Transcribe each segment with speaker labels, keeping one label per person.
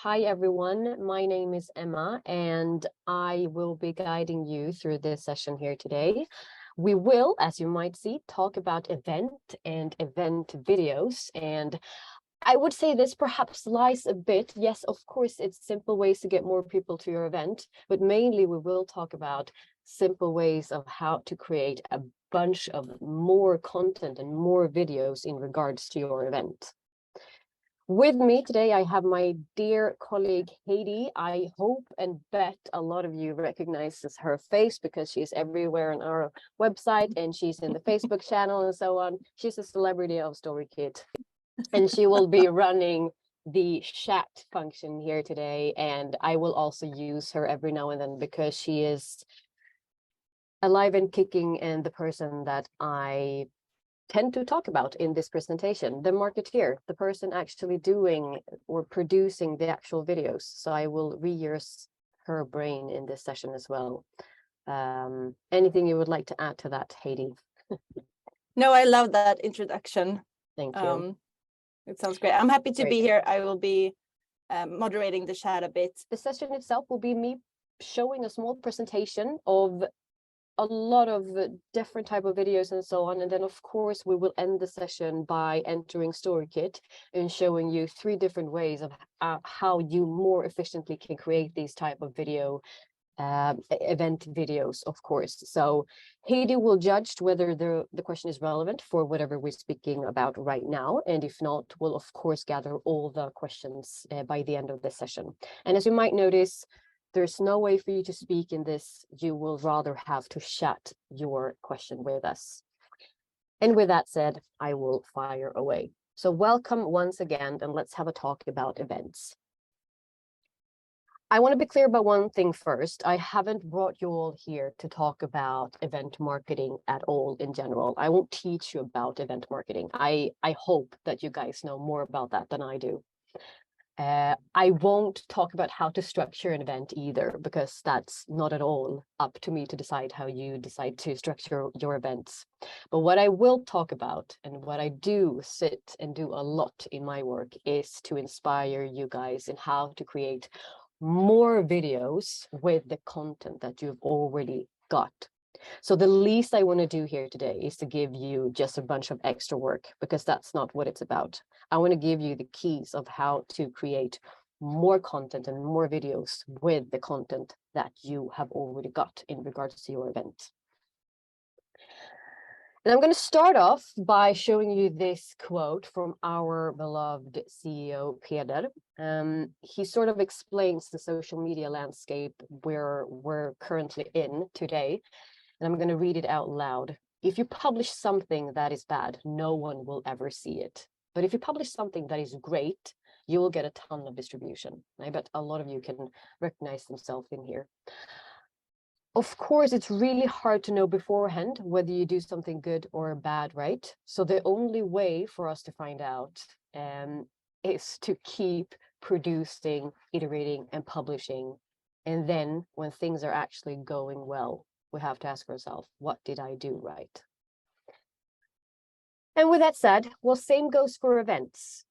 Speaker 1: Hi everyone, my name is Emma and I will be guiding you through this session here today. We will, as you might see, talk about event and event videos, and I would say this perhaps lies a bit, yes, of course, it's simple ways to get more people to your event, but mainly we will talk about simple ways of how to create a bunch of more content and more videos in regards to your event. With me today, I have my dear colleague, Heidi. I hope and bet a lot of you recognizes her face because she's everywhere on our website and she's in the Facebook channel and so on. She's a celebrity of Storykit and she will be running the chat function here today. And I will also use her every now and then because she is alive and kicking and the person that I tend to talk about in this presentation, the marketeer, the person actually doing or producing the actual videos. So I will reuse her brain in this session as well. Anything you would like to add to that, Heidi?
Speaker 2: No, I love that introduction.
Speaker 1: Thank you.
Speaker 2: It sounds great. I'm happy to be here. I will be moderating the chat a bit.
Speaker 1: The session itself will be me showing a small presentation of a lot of different type of videos and so on, and then of course we will end the session by entering Storykit and showing you 3 different ways of how you more efficiently can create these type of video event videos, of course. So Heidi will judge whether the question is relevant for whatever we're speaking about right now, and if not, we'll of course gather all the questions by the end of the session. And as you might notice, there's no way for you to speak in this. You will rather have to chat your question with us. And with that said, I will fire away. So welcome once again, and let's have a talk about events. I want to be clear about one thing first. I haven't brought you all here to talk about event marketing at all in general. I won't teach you about event marketing. I hope that you guys know more about that than I do. I won't talk about how to structure an event either, because that's not at all up to me to decide how you decide to structure your events. But what I will talk about, and what I do sit and do a lot in my work, is to inspire you guys in how to create more videos with the content that you've already got. So the least I want to do here today is to give you just a bunch of extra work, because that's not what it's about. I want to give you the keys of how to create more content and more videos with the content that you have already got in regards to your event. And I'm going to start off by showing you this quote from our beloved CEO, Peder. He sort of explains the social media landscape where we're currently in today. And I'm going to read it out loud. If you publish something that is bad, no one will ever see it. But if you publish something that is great, you will get a ton of distribution. I bet a lot of you can recognize themselves in here. Of course, it's really hard to know beforehand whether you do something good or bad, right? So the only way for us to find out is to keep producing, iterating, and publishing. And then when things are actually going well, we have to ask ourselves, what did I do right? And with that said, well, same goes for events.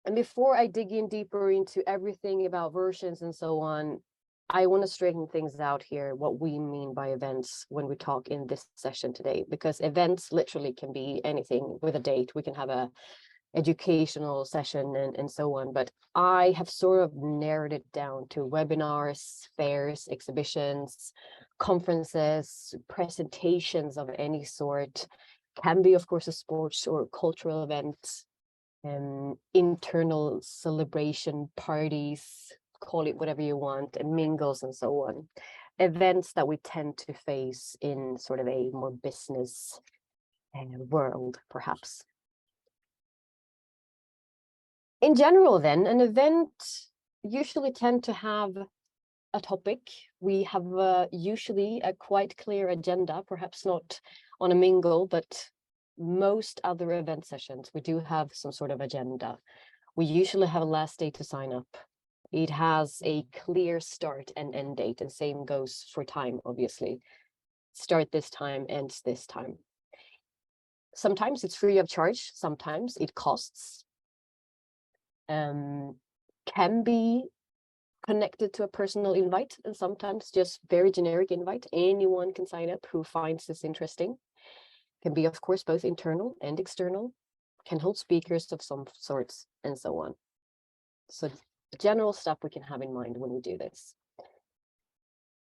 Speaker 1: And before I dig in deeper into everything about versions and so on, I want to straighten things out here, what we mean by events when we talk in this session today, because events literally can be anything with a date. We can have a educational session and so on, but I have sort of narrowed it down to webinars, fairs, exhibitions, conferences, presentations of any sort. Can be, of course, a sports or cultural event, internal celebration parties, call it whatever you want, and mingles and so on. Events that we tend to face in sort of a more business world, perhaps. In general, then, an event usually tend to have a topic. We have usually a quite clear agenda, perhaps not on a mingle, but most other event sessions, we do have some sort of agenda. We usually have a last day to sign up. It has a clear start and end date, and same goes for time, obviously. Start this time, ends this time. Sometimes it's free of charge, sometimes it costs. can be connected to a personal invite, and sometimes just very generic invite. Anyone can sign up who finds this interesting. Can be, of course, both internal and external. Can hold speakers of some sorts, and so on. So general stuff we can have in mind when we do this.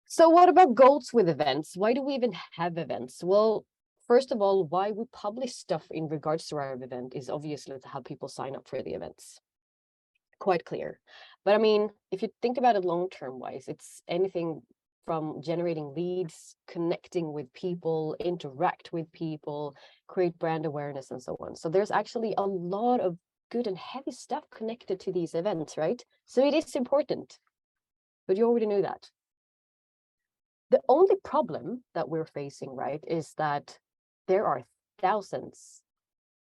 Speaker 1: So what about goals with events? Why do we even have events? Well, first of all, why we publish stuff in regards to our event is obviously to have people sign up for the events. Quite clear. But I mean, if you think about it long-term wise, it's anything from generating leads, connecting with people, interact with people, create brand awareness, and so on. So there's actually a lot of good and heavy stuff connected to these events, right? So it is important, but you already knew that. The only problem that we're facing, right, is that there are thousands,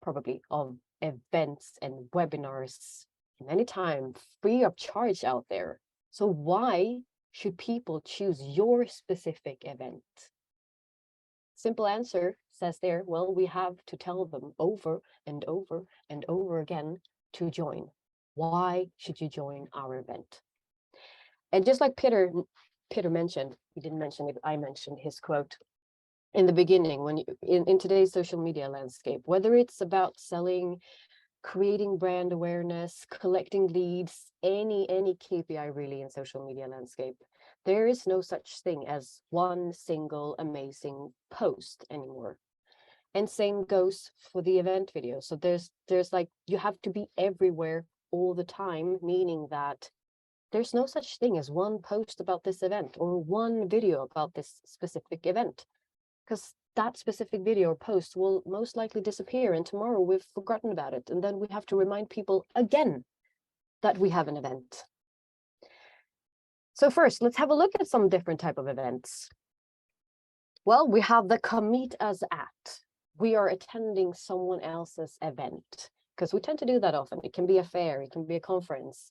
Speaker 1: probably, of events and webinars, many times free of charge out there. So why should people choose your specific event? Simple answer says there, well, we have to tell them over and over and over again to join. Why should you join our event? And just like Peter mentioned, he didn't mention it, I mentioned his quote in the beginning, when in today's social media landscape, whether it's about selling, creating brand awareness, collecting leads, any KPI really in social media landscape, there is no such thing as one single amazing post anymore. And same goes for the event video. So there's like, you have to be everywhere all the time, meaning that there's no such thing as one post about this event or one video about this specific event, because that specific video or post will most likely disappear, and tomorrow we've forgotten about it, and then we have to remind people again that we have an event. So first, let's have a look at some different type of events. Well, we have the come meet us at. We are attending someone else's event, because we tend to do that often. It can be a fair, it can be a conference.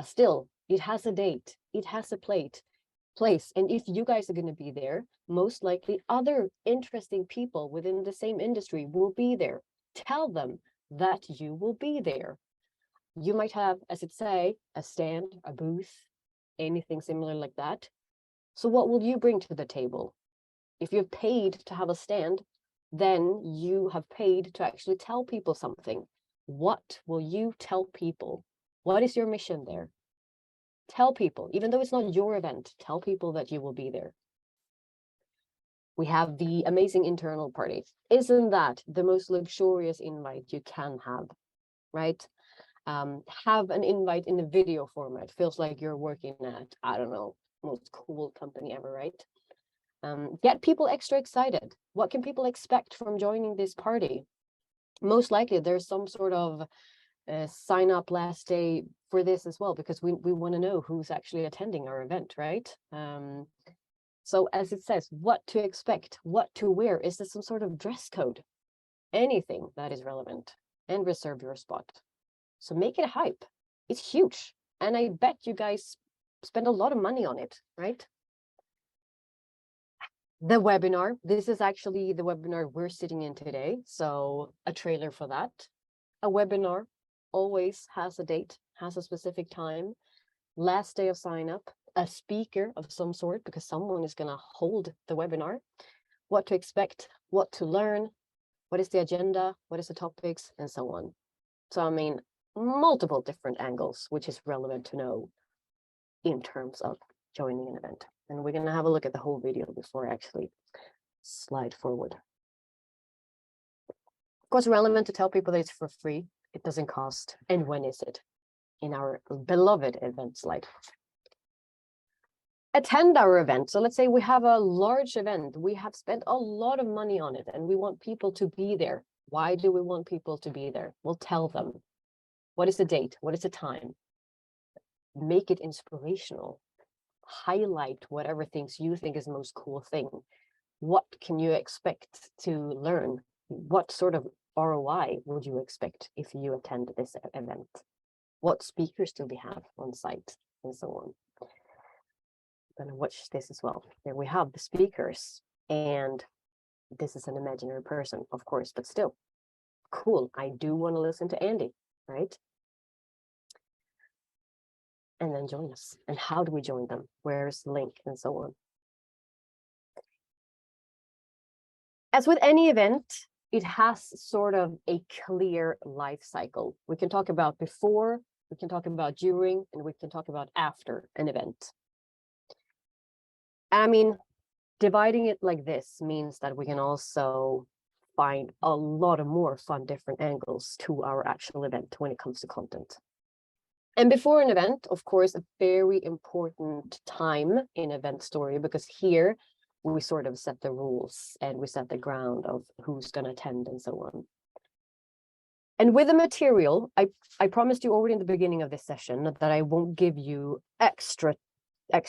Speaker 1: Still, it has a date, it has a place. And if you guys are going to be there, most likely other interesting people within the same industry will be there. Tell them that you will be there. You might have, as it say, a stand, a booth, anything similar like that. So what will you bring to the table? If you've paid to have a stand, then you have paid to actually tell people something. What will you tell people? What is your mission there? Tell people, even though it's not your event, tell people that you will be there. We have the amazing internal party. Isn't that the most luxurious invite you can have, right? Have an invite in a video format. Feels like you're working at, I don't know, most cool company ever, right? Get people extra excited. What can people expect from joining this party? Most likely there's some sort of sign up last day for this as well, because we want to know who's actually attending our event, right? So as it says, what to expect, what to wear. Is there some sort of dress code? Anything that is relevant, and reserve your spot. So make it a hype. It's huge. And I bet you guys spend a lot of money on it, right? The webinar. This is actually the webinar we're sitting in today. So a trailer for that. A webinar always has a date, has a specific time, last day of sign up, a speaker of some sort, because someone is going to hold the webinar, what to expect, what to learn, what is the agenda, what is the topics, and so on. So, I mean, multiple different angles, which is relevant to know in terms of joining an event. And we're going to have a look at the whole video before I actually slide forward. Of course, relevant to tell people that it's for free. It doesn't cost. And when is it? In our beloved event slide. Attend our event. So let's say we have a large event. We have spent a lot of money on it and we want people to be there. Why do we want people to be there? We'll tell them. What is the date? What is the time? Make it inspirational. Highlight whatever things you think is the most cool thing. What can you expect to learn? What sort of ROI would you expect if you attend this event? What speakers do we have on site, and so on? I'm going to watch this as well. There we have the speakers, and this is an imaginary person, of course, but still cool. I do want to listen to Andy, right? and then join us. And how do we join them? Where's the link and so on? As with any event, it has sort of a clear life cycle. We can talk about before, we can talk about during, and we can talk about after an event. I mean, dividing it like this means that we can also find a lot of more fun, different angles to our actual event when it comes to content. And before an event, of course, a very important time in event story, because here we sort of set the rules and we set the ground of who's going to attend and so on. And with the material, I promised you already in the beginning of this session that I won't give you extra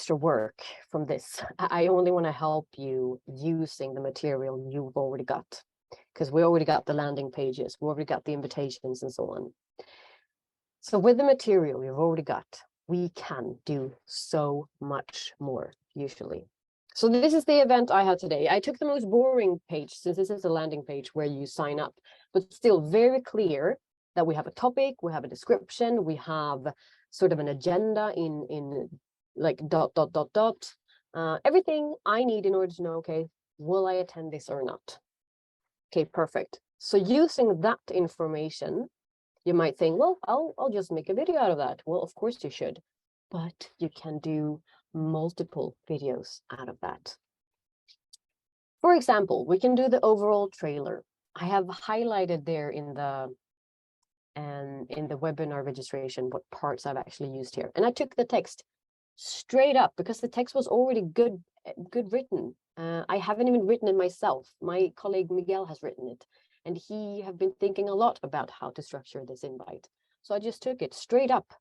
Speaker 1: work from this. I only want to help you using the material you've already got, because we already got the landing pages, we already got the invitations and so on. So with the material you've already got, we can do so much more usually. So this is the event I had today. I took the most boring page, since this is a landing page where you sign up, but still very clear that we have a topic, we have a description, we have sort of an agenda in like ... everything I need in order to know, okay, will I attend this or not? Okay, perfect. So using that information, you might think, well, I'll just make a video out of that. Well, of course you should, but you can do multiple videos out of that. For example, we can do the overall trailer. I have highlighted there in the webinar registration what parts I've actually used here. And I took the text straight up because the text was already good written. I haven't even written it myself. My colleague Miguel has written it, and he have been thinking a lot about how to structure this invite. So I just took it straight up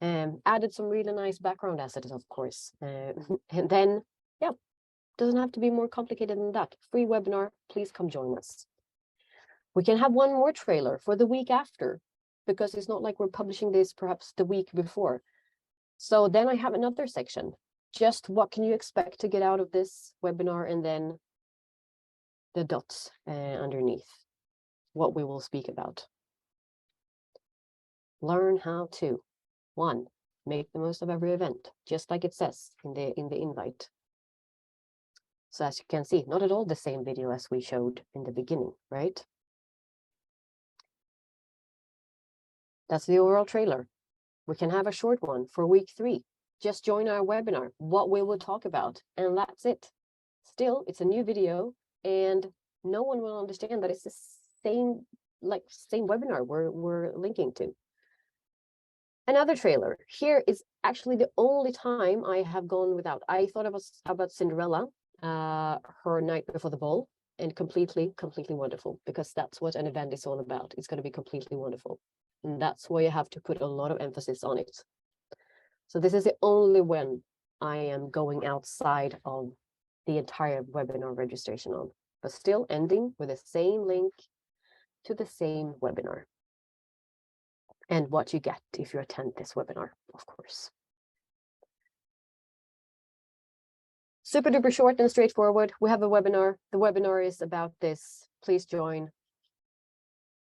Speaker 1: and added some really nice background assets, of course. And then, yeah, doesn't have to be more complicated than that. Free webinar, please come join us. We can have one more trailer for the week after, because it's not like we're publishing this perhaps the week before. So then I have another section, just what can you expect to get out of this webinar, and then the dots underneath, what we will speak about. Learn how to, 1, make the most of every event, just like it says in the invite. So as you can see, not at all the same video as we showed in the beginning, right? That's the overall trailer. We can have a short one for week 3. Just join our webinar, what we will talk about, and that's it. Still, it's a new video, and no one will understand that it's the same webinar we're linking to. Another trailer. Here is actually the only time I have gone without. I thought it was about Cinderella, her night before the ball, and completely wonderful, because that's what an event is all about. It's going to be completely wonderful. And that's why you have to put a lot of emphasis on it. So this is the only when I am going outside of the entire webinar registration on, but still ending with the same link to the same webinar. And what you get if you attend this webinar, of course. Super duper short and straightforward. We have a webinar. The webinar is about this. Please join.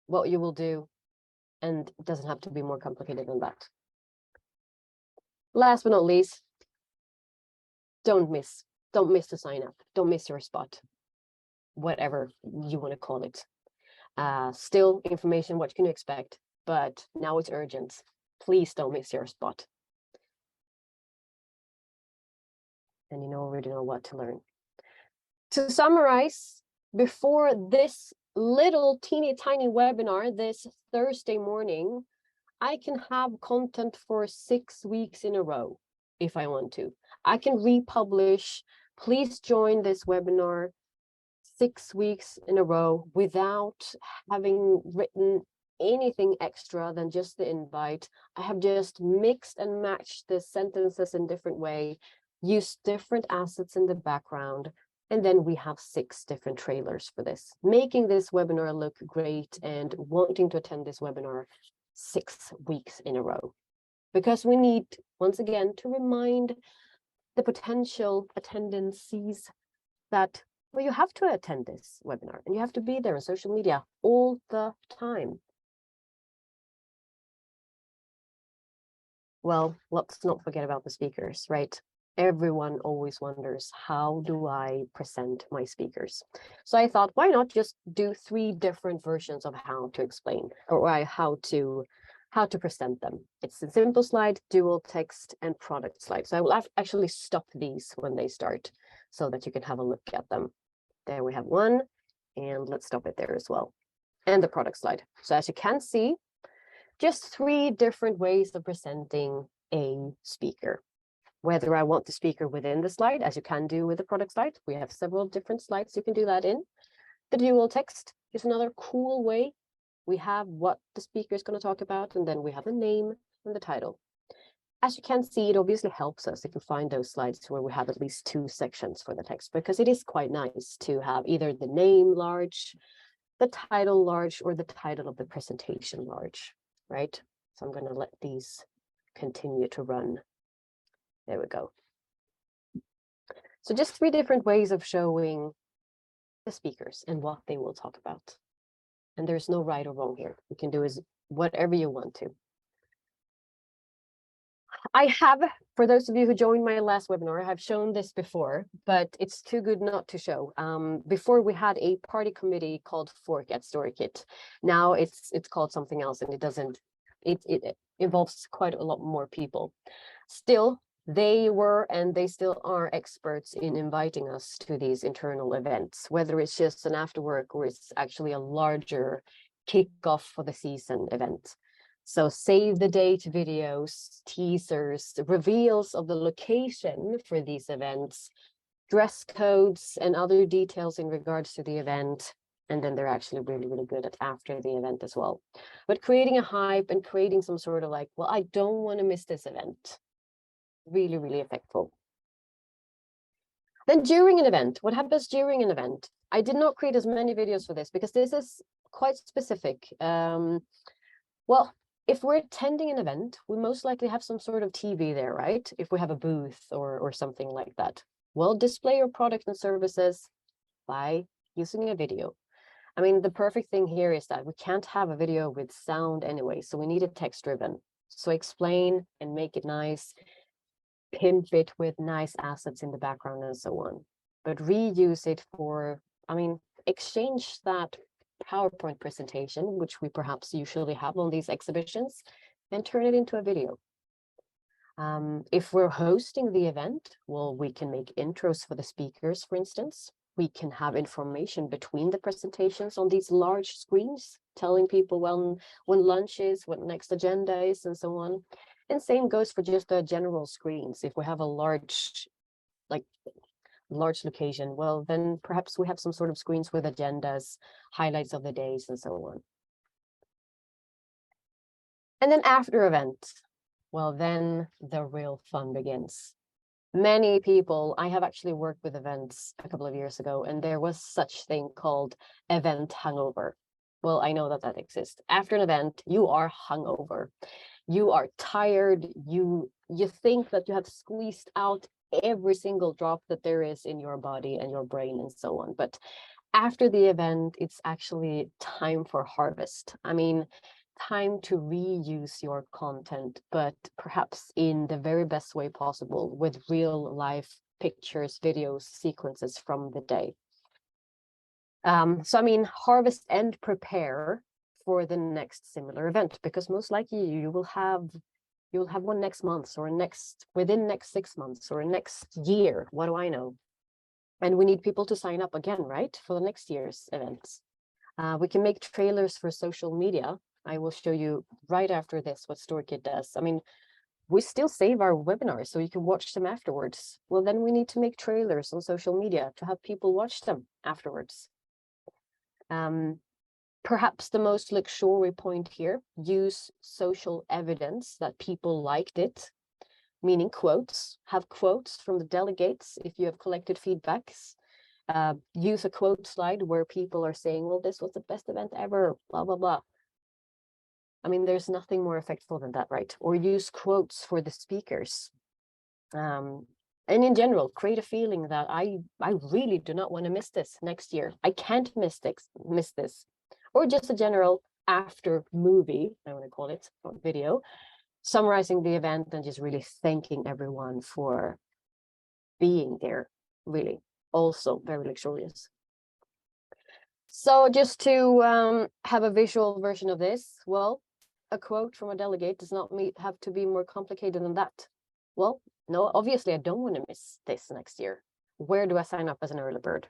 Speaker 1: What you will do. And it doesn't have to be more complicated than that. Last but not least, don't miss to sign up. Don't miss your spot. Whatever you want to call it. Still information, what can you expect? But now it's urgent. Please don't miss your spot. And you already know what to learn. To summarize, before this little teeny tiny webinar this Thursday morning, I can have content for 6 weeks in a row if I want to. I can republish. Please join this webinar 6 weeks in a row without having written anything extra than just the invite. I have just mixed and matched the sentences in different way, used different assets in the background, and then we have 6 different trailers for this, making this webinar look great and wanting to attend this webinar 6 weeks in a row. Because we need, once again, to remind the potential attendances that, well, you have to attend this webinar and you have to be there on social media all the time. Well, let's not forget about the speakers, right? Everyone always wonders, how do I present my speakers? So I thought, why not just do 3 different versions of how to explain, or how to present them. It's a simple slide, dual text, and product slide. So I will actually stop these when they start so that you can have a look at them. There we have one, and let's stop it there as well. And the product slide. So as you can see, just 3 different ways of presenting a speaker. Whether I want the speaker within the slide, as you can do with the product slide, we have several different slides you can do that in. The dual text is another cool way. We have what the speaker is going to talk about, and then we have the name and the title. As you can see, it obviously helps us if you find those slides where we have at least 2 sections for the text, because it is quite nice to have either the name large, the title large, or the title of the presentation large, right? So I'm going to let these continue to run. There we go. So just 3 different ways of showing the speakers and what they will talk about. And there's no right or wrong here. You can do is whatever you want to. I have, for those of you who joined my last webinar, I have shown this before, but it's too good not to show. Before we had a party committee called Fork at Storykit. Now it's called something else, and it involves quite a lot more people. Still, they were and they still are experts in inviting us to these internal events, whether it's just an after work or it's actually a larger kickoff for the season event. So save the date videos, teasers, reveals of the location for these events, dress codes, and other details in regards to the event. And then they're actually really, really good at after the event as well. But creating a hype and creating some sort of like, well, I don't want to miss this event. Really, really effective. Then during an event, what happens during an event? I did not create as many videos for this because this is quite specific. Well, if we're attending an event, we most likely have some sort of TV there, right? If we have a booth or something like that. Well, display your product and services by using a video. I mean, the perfect thing here is that we can't have a video with sound anyway, so we need a text-driven. So explain and make it nice, pimp it with nice assets in the background and so on. But reuse it for, I mean, exchange that PowerPoint presentation, which we perhaps usually have on these exhibitions, and turn it into a video. If we're hosting the event, well, we can make intros for the speakers, for instance. We can have information between the presentations on these large screens, telling people when lunch is, what next agenda is, and so on. And same goes for just the general screens. If we have a large location, well, then perhaps we have some sort of screens with agendas, highlights of the days, and so on. And then after event, well, then the real fun begins. Many people, I have actually worked with events a couple of years ago, and there was such thing called event hangover. Well, I know that exists. After an event, you are hungover. You are tired. You think that you have squeezed out every single drop that there is in your body and your brain and so on. But after the event, it's actually time for harvest. I mean, time to reuse your content, but perhaps in the very best way possible with real life pictures, videos, sequences from the day. So I mean, harvest and prepare for the next similar event, because most likely you will have one next month or within next 6 months or next year. What do I know? And we need people to sign up again, right? For the next year's events. We can make trailers for social media. I will show you right after this what Storykit does. I mean, we still save our webinars so you can watch them afterwards. Well, then we need to make trailers on social media to have people watch them afterwards. Perhaps the most luxury point here, use social evidence that people liked it, meaning quotes. Have quotes from the delegates if you have collected feedbacks. Use a quote slide where people are saying, well, this was the best event ever, blah, blah, blah. I mean, there's nothing more effective than that, right? Or use quotes for the speakers. And in general, create a feeling that I really do not want to miss this next year. I can't miss this. Or just a general after movie, I want to call it, or video, summarizing the event and just really thanking everyone for being there. Really, also very luxurious. So just to have a visual version of this, well, a quote from a delegate does not have to be more complicated than that. Well, no, obviously I don't want to miss this next year. Where do I sign up as an early bird?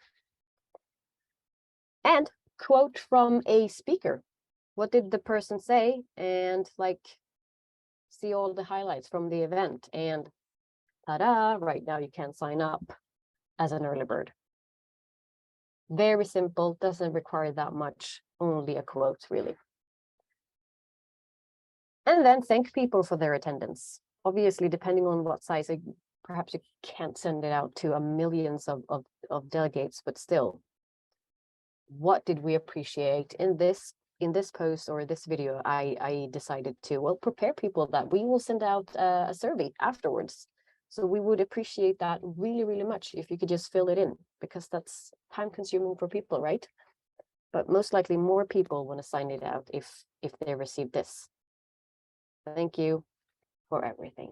Speaker 1: And quote from a speaker. What did the person say? And like, see all the highlights from the event. And ta-da, right now you can sign up as an early bird. Very simple, doesn't require that much, only a quote, really. And then thank people for their attendance. Obviously, depending on what size, perhaps you can't send it out to millions of delegates, but still, what did we appreciate in this post or this video? I decided to, well, prepare people that we will send out a survey afterwards. So we would appreciate that really, really much if you could just fill it in, because that's time consuming for people, right? But most likely more people want to sign it out if they receive this. Thank you for everything.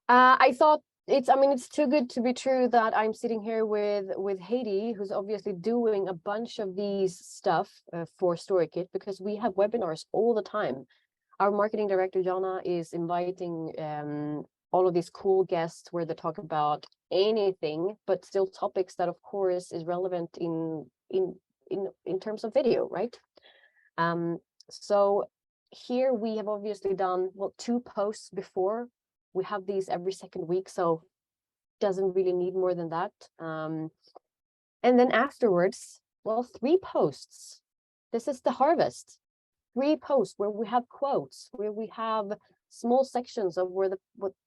Speaker 1: I thought it's too good to be true that I'm sitting here with Heidi, who's obviously doing a bunch of these stuff for Storykit, because we have webinars all the time. Our marketing director, Jana, is inviting all of these cool guests where they talk about anything, but still topics that, of course, is relevant in terms of video, right? So here we have obviously done, well, 2 posts before. We have these every second week, so doesn't really need more than that. And then afterwards, well, 3 posts. This is the harvest. 3 posts where we have quotes, where we have small sections of what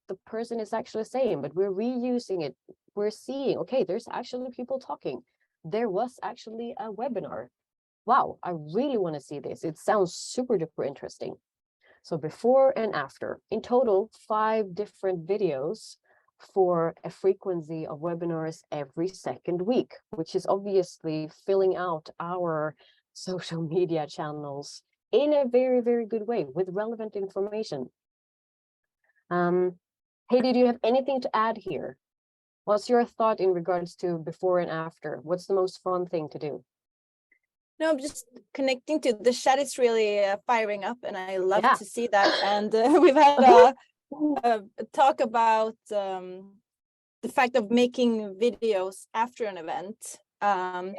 Speaker 1: the person is actually saying, but we're reusing it. We're seeing, okay, there's actually people talking. There was actually a webinar. Wow, I really want to see this. It sounds super duper interesting. So before and after, in total, 5 different videos for a frequency of webinars every second week, which is obviously filling out our social media channels in a very, very good way with relevant information. Heidi, do you have anything to add here? What's your thought in regards to before and after? What's the most fun thing to do?
Speaker 2: No, I'm just connecting to the chat is really firing up, and I love to see that. And we've had a talk about the fact of making videos after an event. I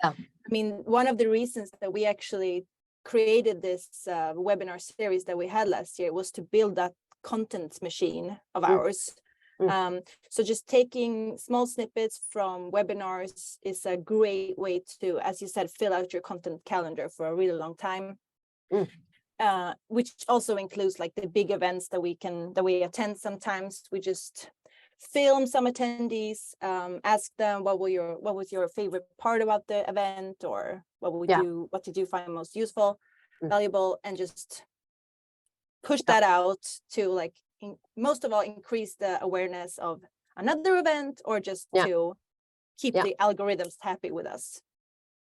Speaker 2: mean, one of the reasons that we actually created this webinar series that we had last year was to build that content machine of ours. So just taking small snippets from webinars is a great way to, as you said, fill out your content calendar for a really long time. Which also includes like the big events that we attend. Sometimes we just film some attendees, ask them what was your favorite part about the event, or what did you find most useful, valuable, and just push that out to, like, most of all, increase the awareness of another event, or just to keep the algorithms happy with us.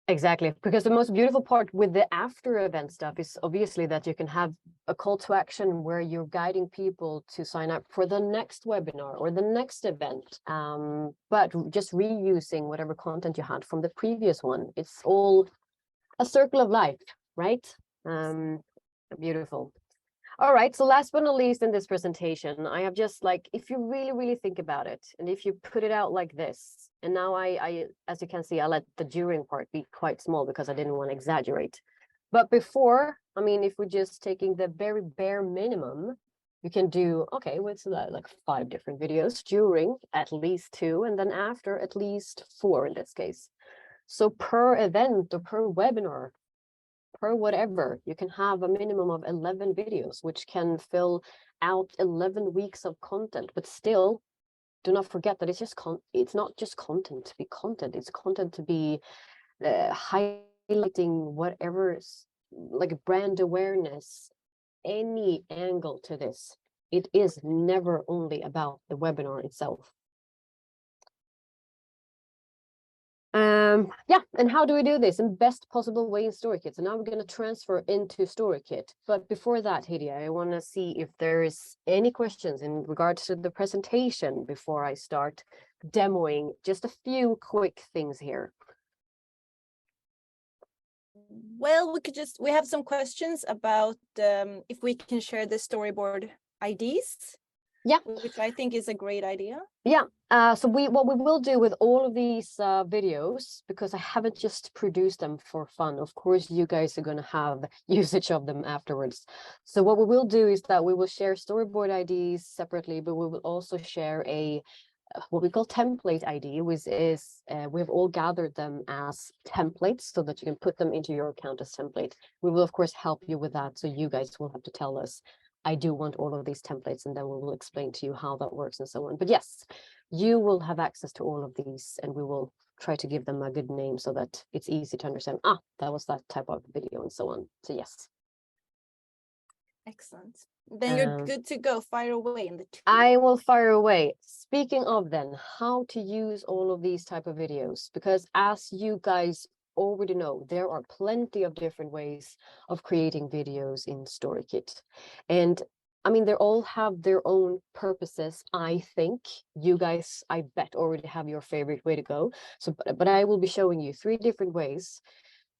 Speaker 1: Exactly, because the most beautiful part with the after event stuff is obviously that you can have a call to action where you're guiding people to sign up for the next webinar or the next event, but just reusing whatever content you had from the previous one. It's all a circle of life, right? Beautiful. All right, so last but not least in this presentation, I have just, like, if you really, really think about it, and if you put it out like this, and now I as you can see, I let the during part be quite small because I didn't want to exaggerate. But before, I mean, if we're just taking the very bare minimum, you can do, okay, what's that, like 5 different videos, during at least 2, and then after at least 4 in this case. So per event or per webinar, per whatever, you can have a minimum of 11 videos, which can fill out 11 weeks of content. But still, do not forget that it's not just content to be content. It's content to be highlighting whatever's like brand awareness, any angle to this. It is never only about the webinar itself. Yeah, and how do we do this in best possible way in Storykit? So now we're going to transfer into Storykit. But before that, Heidi, I want to see if there's any questions in regards to the presentation before I start demoing just a few quick things here.
Speaker 2: Well, we have some questions about if we can share the storyboard IDs.
Speaker 1: Yeah,
Speaker 2: which I think is a great idea.
Speaker 1: Yeah, so what we will do with all of these videos, because I haven't just produced them for fun, of course you guys are going to have usage of them afterwards. So what we will do is that we will share storyboard IDs separately, but we will also share a what we call template ID, which is we've all gathered them as templates so that you can put them into your account as template. We will of course help you with that, so you guys will have to tell us, I do want all of these templates, and then we will explain to you how that works and so on. But yes, you will have access to all of these, and we will try to give them a good name so that it's easy to understand, that was that type of video and so on. So yes.
Speaker 2: Excellent. Then you're good to go. Fire away in the tool.
Speaker 1: I will fire away. Speaking of then, how to use all of these type of videos, because as you guys already know, there are plenty of different ways of creating videos in Storykit. And I mean, they all have their own purposes. I think you guys, I bet, already have your favorite way to go. So, but I will be showing you 3 different ways,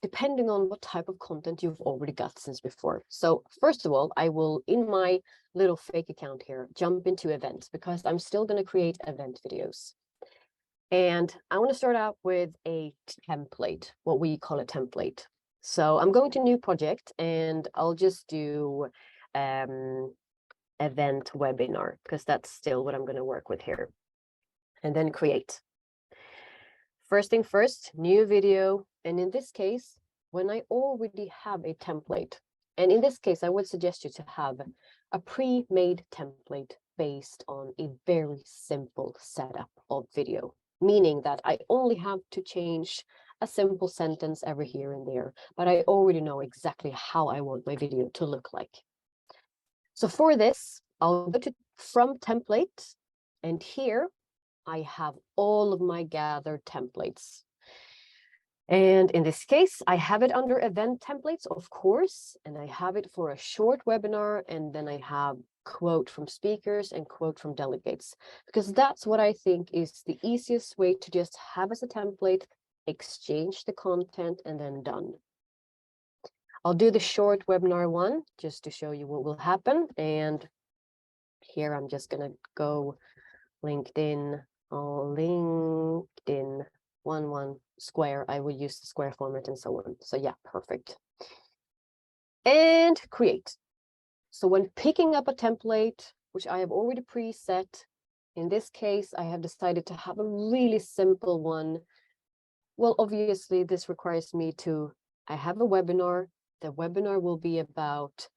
Speaker 1: depending on what type of content you've already got since before. So first of all, I will, in my little fake account here, jump into events, because I'm still going to create event videos. And I want to start out with a template, what we call a template. So I'm going to new project, and I'll just do event webinar, because that's still what I'm going to work with here. And then create. First thing first, new video. And in this case, when I already have a template, and in this case, I would suggest you to have a pre-made template based on a very simple setup of video, meaning that I only have to change a simple sentence every here and there, but I already know exactly how I want my video to look like. So for this, I'll go to from template, and here I have all of my gathered templates. And in this case, I have it under event templates, of course, and I have it for a short webinar, and then I have quote from speakers and quote from delegates, because that's what I think is the easiest way to just have as a template, exchange the content, and then done. I'll do the short webinar one just to show you what will happen. And here I'm just going to go LinkedIn, LinkedIn 1 square. I will use the square format and so on. So yeah, perfect. And create. So when picking up a template, which I have already preset, in this case, I have decided to have a really simple one. Well, obviously, this requires me to, I have a webinar. The webinar will be about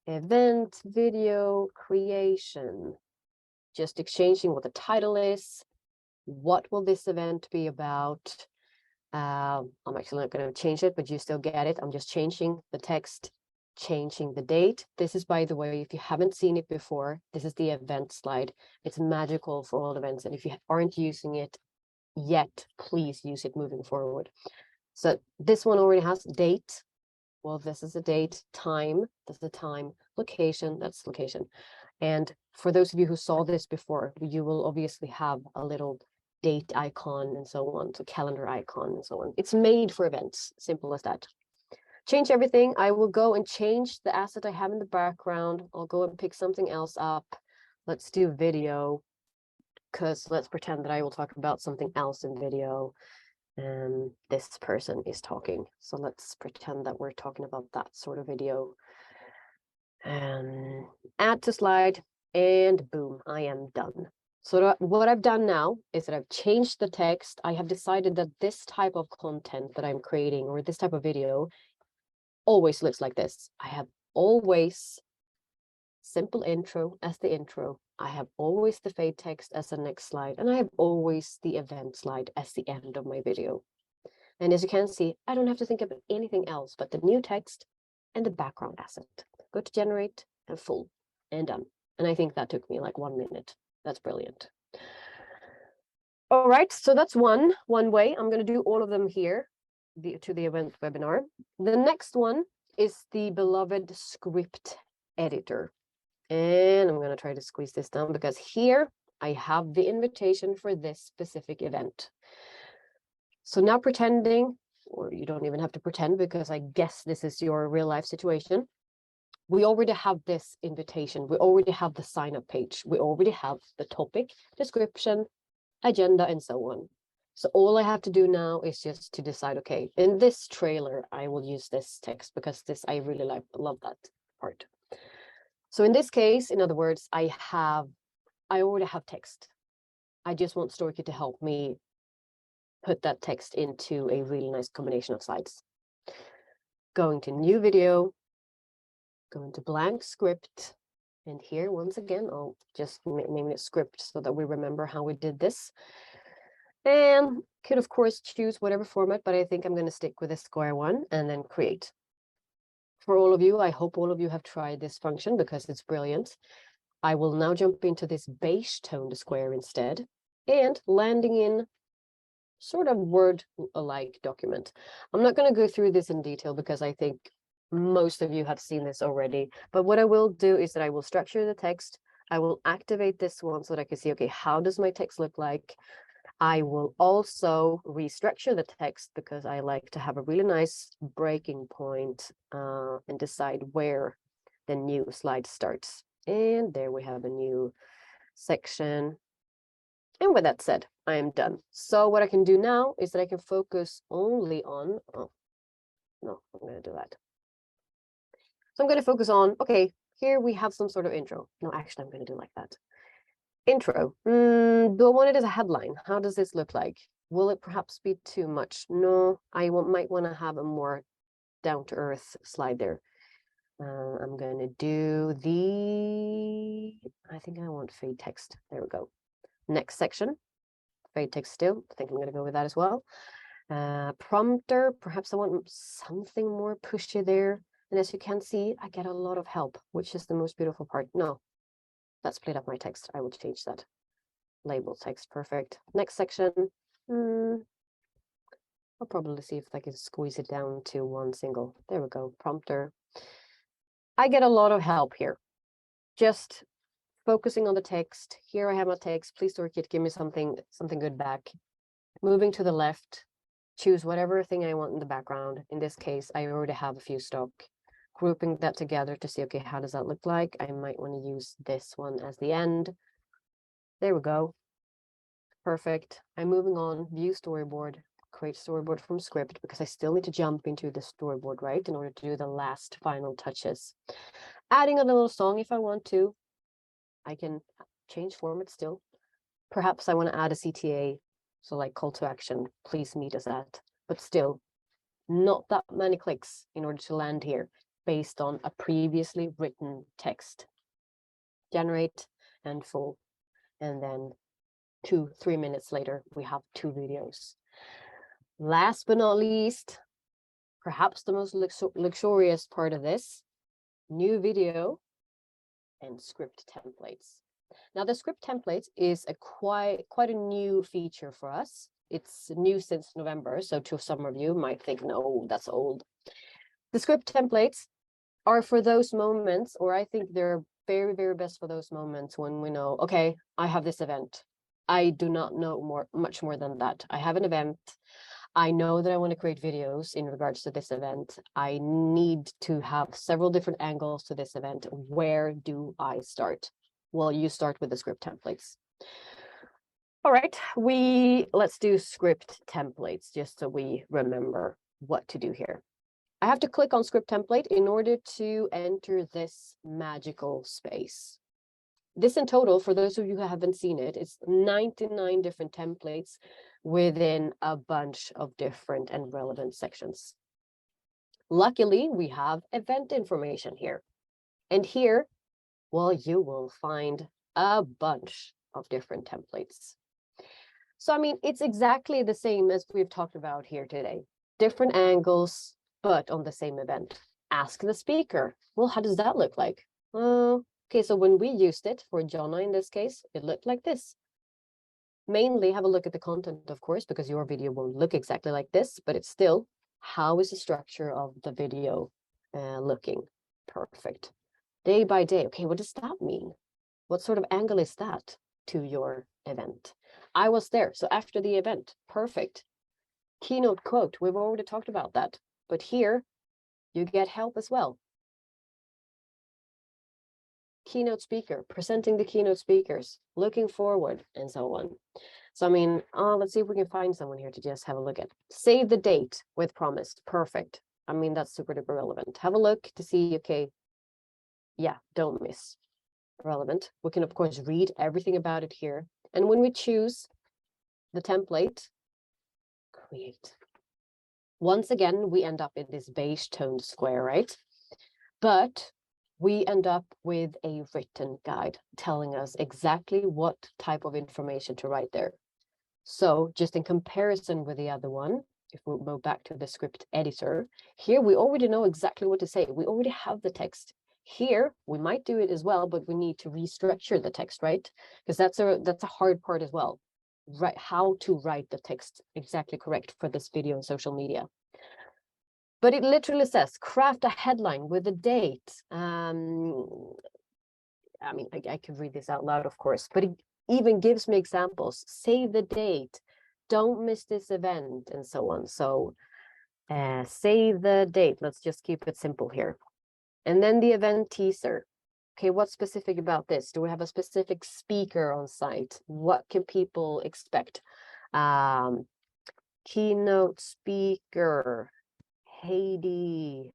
Speaker 1: event video creation, just exchanging what the title is. What will this event be about? I'm actually not going to change it, but you still get it. I'm just changing the text, changing the date. This is, by the way, if you haven't seen it before, this is the event slide. It's magical for all events. And if you aren't using it yet, please use it moving forward. So this one already has date. Well, this is a date, time, that's the time, location, that's location. And for those of you who saw this before, you will obviously have a little date icon and so on, so calendar icon and so on. It's made for events, simple as that. Change everything. I will go and change the asset I have in the background. I'll go and pick something else up. Let's do video, because let's pretend that I will talk about something else in video. And this person is talking. So let's pretend that we're talking about that sort of video. And add to slide, and boom, I am done. So what I've done now is that I've changed the text. I have decided that this type of content that I'm creating, or this type of video, always looks like this. I have always simple intro as the intro. I have always the fade text as the next slide, and I have always the event slide as the end of my video. And as you can see, I don't have to think of anything else but the new text and the background asset. Go to generate and full and done. And I think that took me like 1 minute. That's brilliant. All right, so that's one way. I'm going to do all of them here to the event webinar. The next one is the beloved script editor. And I'm going to try to squeeze this down because here I have the invitation for this specific event. So now pretending, or you don't even have to pretend because I guess this is your real life situation. We already have this invitation. We already have the sign up page. We already have the topic, description, agenda, and so on. So all I have to do now is just to decide, okay, in this trailer, I will use this text because this, I really love that part. So in this case, in other words, I already have text. I just want Storykit to help me put that text into a really nice combination of slides. Going to new video, going to blank script. And here, once again, I'll just name it script so that we remember how we did this. And could, of course, choose whatever format, but I think I'm going to stick with the square one and then create. For all of you, I hope all of you have tried this function because it's brilliant. I will now jump into this beige toned square instead and landing in sort of Word-alike document. I'm not going to go through this in detail because I think most of you have seen this already. But what I will do is that I will structure the text. I will activate this one so that I can see, okay, how does my text look like? I will also restructure the text because I like to have a really nice breaking point and decide where the new slide starts. And there we have a new section. And with that said, I am done. So what I can do now is that I can focus only on, oh, no, I'm going to do that. So I'm going to focus on, okay, here we have some sort of intro. No, actually, I'm going to do like that. Intro. Do I want it as a headline? How does this look like? Will it perhaps be too much? No, I might want to have a more down-to-earth slide there. I'm going to do I think I want fade text. There we go. Next section, fade text still. I think I'm going to go with that as well. Prompter, perhaps I want something more pushy there. And as you can see, I get a lot of help, which is the most beautiful part. No, let's split up my text. I will change that. Label text, perfect. Next section. I'll probably see if I can squeeze it down to one single. There we go, prompter. I get a lot of help here. Just focusing on the text. Here I have my text. Please, Storykit, give me something good back. Moving to the left, choose whatever thing I want in the background. In this case, I already have a few stock. Grouping that together to see, okay, how does that look like? I might want to use this one as the end. There we go. Perfect. I'm moving on, view storyboard, create storyboard from script because I still need to jump into the storyboard, right? In order to do the last final touches. Adding a little song if I want to. I can change format still. Perhaps I want to add a CTA. So like call to action, please meet us at, but still not that many clicks in order to land here based on a previously written text. Generate and full. And then 2-3 minutes later, we have 2 videos. Last but not least, perhaps the most luxurious part of this, new video and script templates. Now, the script templates is a quite a new feature for us. It's new since November, so to some of you might think, no, that's old. The script templates are for those moments, or I think they're very, very best for those moments when we know, okay, I have this event. I do not know much more than that. I have an event. I know that I want to create videos in regards to this event. I need to have several different angles to this event. Where do I start? Well, you start with the script templates. All right, let's do script templates just so we remember what to do here. I have to click on script template in order to enter this magical space. This in total, for those of you who haven't seen it, it's 99 different templates within a bunch of different and relevant sections. Luckily, we have event information here. And here, well, you will find a bunch of different templates. So, I mean, it's exactly the same as we've talked about here today. Different angles, but on the same event. Ask the speaker. Well, how does that look like? Okay, so when we used it for Jonna in this case, it looked like this. mainly have a look at the content, of course, because your video won't look exactly like this, but it's still, how is the structure of the video looking? Perfect. Day by day. Okay, what does that mean? What sort of angle is that to your event? I was there, so after the event, perfect. Keynote quote, we've already talked about that, but here you get help as well. Keynote speaker, presenting the keynote speakers, looking forward, and so on. So, I mean, let's see if we can find someone here to just have a look at. Save the date with promised. Perfect. I mean, that's super duper relevant. Have a look to see, okay, yeah, don't miss. Relevant. We can, of course, read everything about it here. And when we choose the template, create. Once again, we end up in this beige toned square, right? But we end up with a written guide telling us exactly what type of information to write there. So just in comparison with the other one, if we go back to the script editor, here we already know exactly what to say. We already have the text. Here, we might do it as well, but we need to restructure the text, right? Because that's a hard part as well. Right, how to write the text exactly correct for this video and social media. But it literally says, craft a headline with a date. I mean, I could read this out loud, of course, but it even gives me examples. Save the date. Don't miss this event, and so on. So save the date. Let's just keep it simple here. And then the event teaser. Okay, what's specific about this? Do we have a specific speaker on site? What can people expect? Keynote speaker, Heidi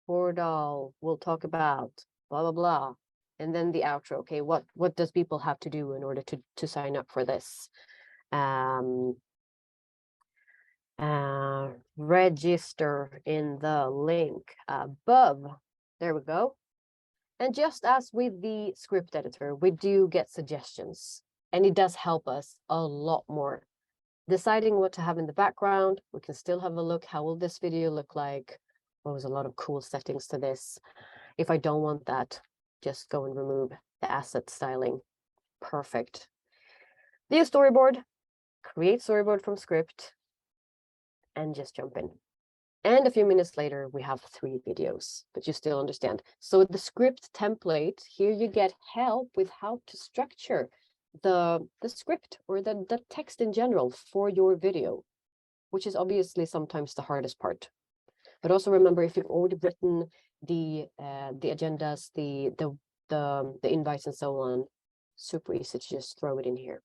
Speaker 1: Fordal will talk about blah, blah, blah. And then the outro. Okay, what does people have to do in order to sign up for this? Register in the link above. There we go. And just as with the script editor, we do get suggestions, and it does help us a lot more. Deciding what to have in the background, we can still have a look. How will this video look like? Well, there's a lot of cool settings to this. If I don't want that, just go and remove the asset styling. Perfect. View storyboard, create storyboard from script, and just jump in. And a few minutes later, we have 3 videos, but you still understand. So the script template, here you get help with how to structure the script or the text in general for your video, which is obviously sometimes the hardest part. But also remember, if you've already written the agendas, the invites and so on, super easy to just throw it in here.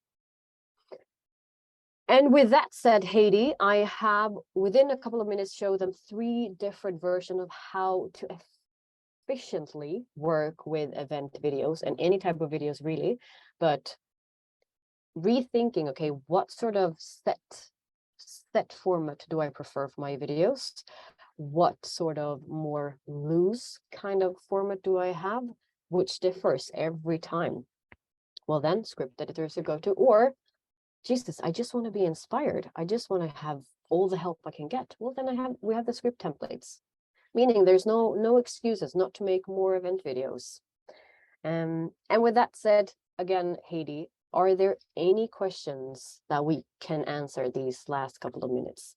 Speaker 1: And with that said, Heidi, I have within a couple of minutes show them 3 different versions of how to efficiently work with event videos and any type of videos really, but rethinking, okay, what sort of set format do I prefer for my videos? What sort of more loose kind of format do I have, which differs every time? Well, then script editors to go to, or Jesus, I just want to be inspired. I just want to have all the help I can get. Well, then we have the script templates, meaning there's no excuses not to make more event videos. And with that said, again, Heidi, are there any questions that we can answer these last couple of minutes?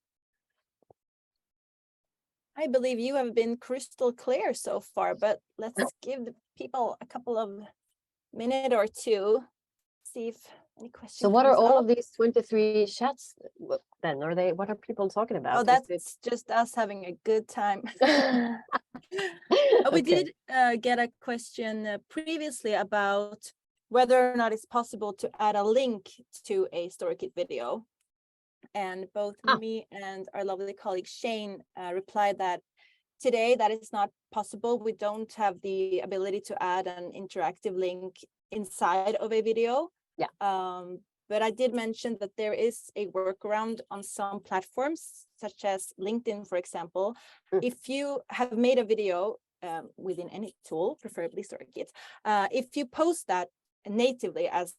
Speaker 2: I believe you have been crystal clear so far, but let's give the people a couple of minutes or two, see if any questions.
Speaker 1: So what are all of these 23 chats then? What are people talking about?
Speaker 2: Oh, that's just us having a good time. We did get a question previously about whether or not it's possible to add a link to a Storykit video. And both me and our lovely colleague Shane replied that today that is not possible. We don't have the ability to add an interactive link inside of a video.
Speaker 1: Yeah.
Speaker 2: But I did mention that there is a workaround on some platforms, such as LinkedIn, for example. If you have made a video within any tool, preferably Storykit, if you post that natively as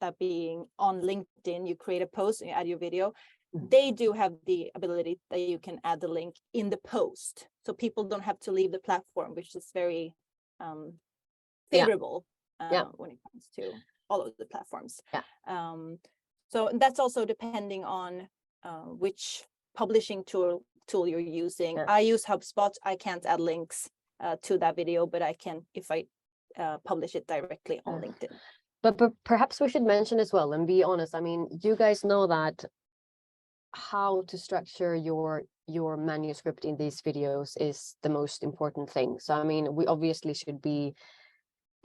Speaker 2: that being on LinkedIn, you create a post and you add your video, they do have the ability that you can add the link in the post. So people don't have to leave the platform, which is very favorable when it comes to. all of the platforms.
Speaker 1: Yeah.
Speaker 2: So that's also depending on which publishing tool you're using.
Speaker 1: Yeah.
Speaker 2: I use HubSpot. I can't add links to that video, but I can if I publish it directly on LinkedIn.
Speaker 1: But perhaps we should mention as well, and be honest, I mean, you guys know that how to structure your manuscript in these videos is the most important thing. So I mean, we obviously should be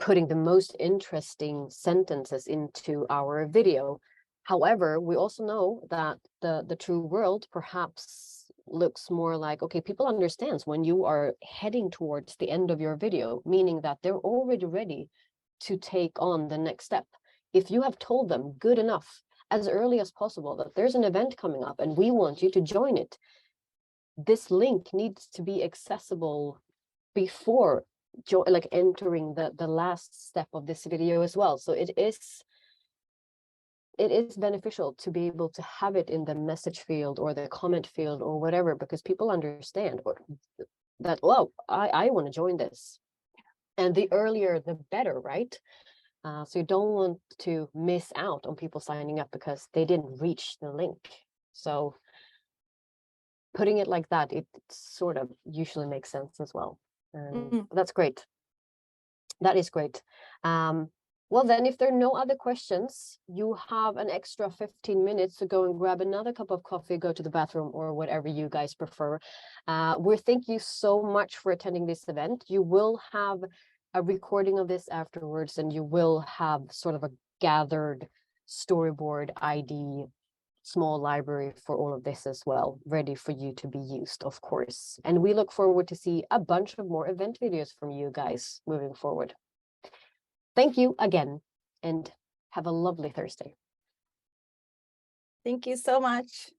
Speaker 1: putting the most interesting sentences into our video. However, we also know that the true world perhaps looks more like, okay, people understands when you are heading towards the end of your video, meaning that they're already ready to take on the next step. If you have told them good enough as early as possible that there's an event coming up and we want you to join it, this link needs to be accessible before like entering the last step of this video as well. So it is beneficial to be able to have it in the message field or the comment field or whatever, because people understand that, well, I want to join this. And the earlier, the better, right? So you don't want to miss out on people signing up because they didn't reach the link. So putting it like that, it sort of usually makes sense as well. That's great. That is great. Well, then, if there are no other questions, you have an extra 15 minutes to go and grab another cup of coffee, go to the bathroom, or whatever you guys prefer. We thank you so much for attending this event. You will have a recording of this afterwards, and you will have sort of a gathered storyboard ID small library for all of this as well, ready for you to be used, of course. And we look forward to see a bunch of more event videos from you guys moving forward. Thank you again, and have a lovely Thursday.
Speaker 2: Thank you so much.